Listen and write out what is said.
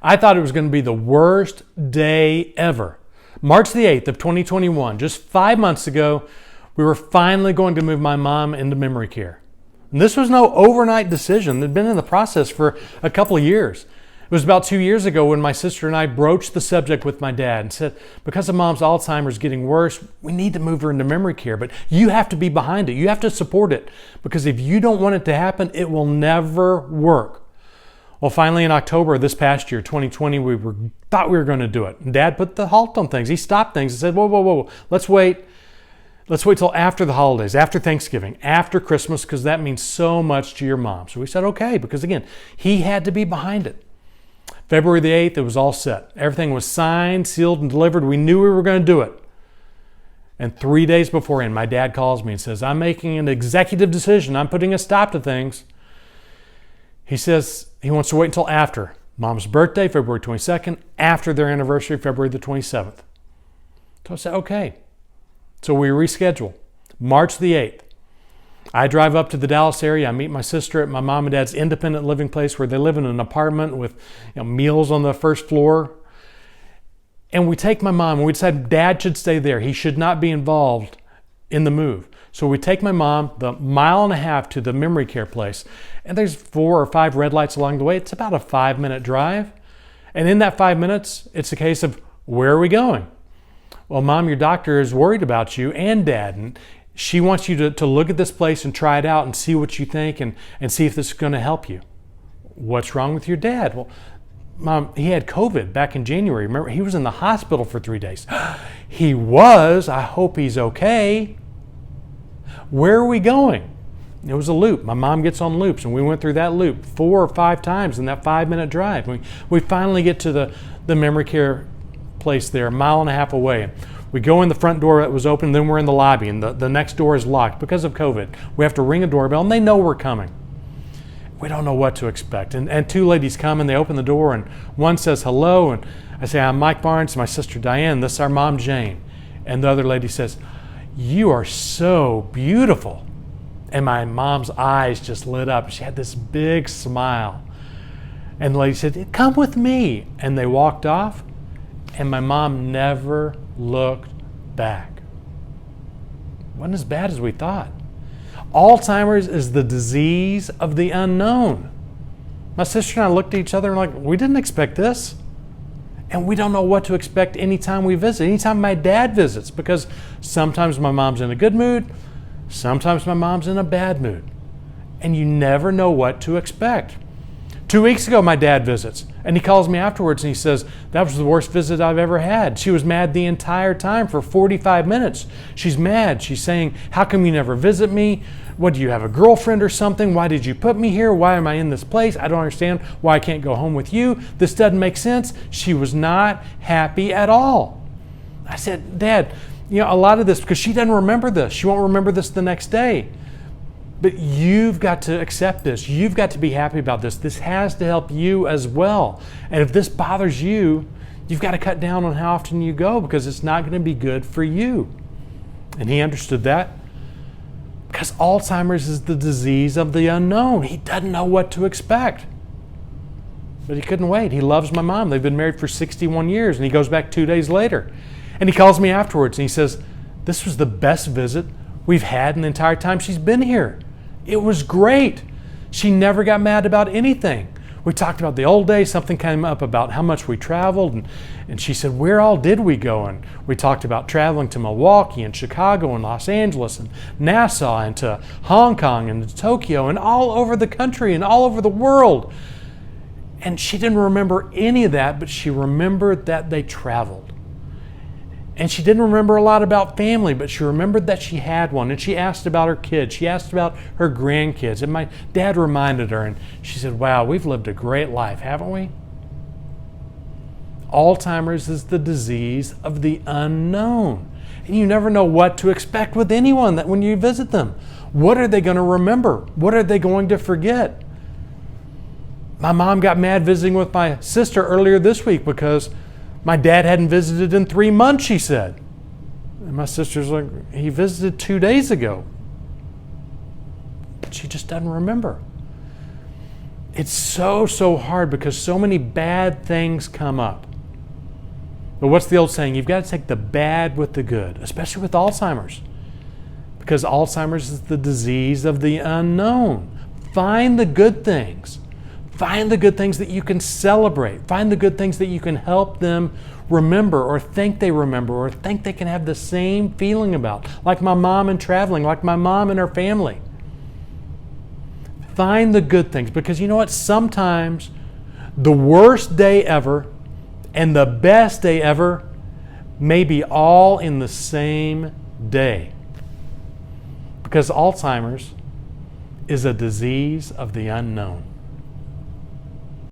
I thought it was going to be the worst day ever. March the 8th of 2021, just 5 months ago, we were finally going to move my mom into memory care. And this was no overnight decision. They'd been in the process for a couple of years. It was about 2 years ago when my sister and I broached the subject with my dad and said, because of mom's Alzheimer's getting worse, we need to move her into memory care, but you have to be behind it. You have to support it, because if you don't want it to happen, it will never work. Well, finally in October of this past year, 2020, we thought we were going to do it. And Dad put the halt on things. He stopped things and said, whoa, let's wait. Let's wait till after the holidays, after Thanksgiving, after Christmas, because that means so much to your mom. So we said, okay, because again, he had to be behind it. February the 8th, it was all set. Everything was signed, sealed, and delivered. We knew we were going to do it. And 3 days beforehand, my dad calls me and says, I'm making an executive decision. I'm putting a stop to things. He says he wants to wait until after mom's birthday, February 22nd, after their anniversary, February the 27th. So I said, okay. So we reschedule. March the 8th. I drive up to the Dallas area. I meet my sister at my mom and dad's independent living place where they live in an apartment with meals on the first floor. And we take my mom and we decide Dad should stay there. He should not be involved in the move. So we take my mom the 1.5 miles to the memory care place. And there's 4 or 5 red lights along the way. It's about a 5-minute drive. And in that 5 minutes, it's a case of, where are we going? Well, Mom, your doctor is worried about you and Dad. And she wants you to look at this place and try it out and see what you think and see if this is going to help you. What's wrong with your dad? Well, Mom, he had COVID back in January. Remember, he was in the hospital for 3 days. He was. I hope he's okay. Where are we going? It was a loop. My mom gets on loops, and we went through that loop 4 or 5 times in that 5-minute drive. We finally get to the memory care place there, 1.5 miles away. We go in the front door that was open, then we're in the lobby, and the next door is locked because of COVID. We have to ring a doorbell, and they know we're coming. We don't know what to expect. And 2 ladies come, and they open the door, and one says hello, and I say, I'm Mike Barnes, my sister Diane, this is our mom Jane. And the other lady says, you are so beautiful. And my mom's eyes just lit up. She had this big smile. And the lady said, come with me. And they walked off, and my mom never looked back. It wasn't as bad as we thought. Alzheimer's is the disease of the unknown. My sister and I looked at each other and like, we didn't expect this. And we don't know what to expect anytime we visit, anytime my dad visits, because sometimes my mom's in a good mood, sometimes my mom's in a bad mood. And you never know what to expect. 2 weeks ago, my dad visits, and he calls me afterwards and he says, that was the worst visit I've ever had. She was mad the entire time for 45 minutes. She's mad. She's saying, how come you never visit me? What, do you have a girlfriend or something? Why did you put me here? Why am I in this place? I don't understand why I can't go home with you. This doesn't make sense. She was not happy at all. I said, Dad, a lot of this, because she doesn't remember this. She won't remember this the next day. But you've got to accept this. You've got to be happy about this. This has to help you as well. And if this bothers you, you've got to cut down on how often you go, because it's not going to be good for you. And he understood that, because Alzheimer's is the disease of the unknown. He doesn't know what to expect. But he couldn't wait. He loves my mom. They've been married for 61 years, and he goes back 2 days later. And he calls me afterwards, and he says, this was the best visit we've had in the entire time she's been here. It was great. She never got mad about anything. We talked about the old days. Something came up about how much we traveled. And she said, where all did we go? And we talked about traveling to Milwaukee and Chicago and Los Angeles and Nassau and to Hong Kong and to Tokyo and all over the country and all over the world. And she didn't remember any of that, but she remembered that they traveled. And she didn't remember a lot about family, but she remembered that she had one. And she asked about her kids. She asked about her grandkids. And my dad reminded her, and she said, wow, we've lived a great life, haven't we? Alzheimer's is the disease of the unknown. And you never know what to expect with anyone that when you visit them. What are they going to remember? What are they going to forget? My mom got mad visiting with my sister earlier this week because my dad hadn't visited in 3 months, she said. And my sister's like, he visited 2 days ago. But she just doesn't remember. It's so hard because so many bad things come up. But what's the old saying? You've got to take the bad with the good, especially with Alzheimer's. Because Alzheimer's is the disease of the unknown. Find the good things. Find the good things that you can celebrate. Find the good things that you can help them remember or think they remember or think they can have the same feeling about. Like my mom in traveling, like my mom and her family. Find the good things, because you know what? Sometimes the worst day ever and the best day ever may be all in the same day. Because Alzheimer's is a disease of the unknown.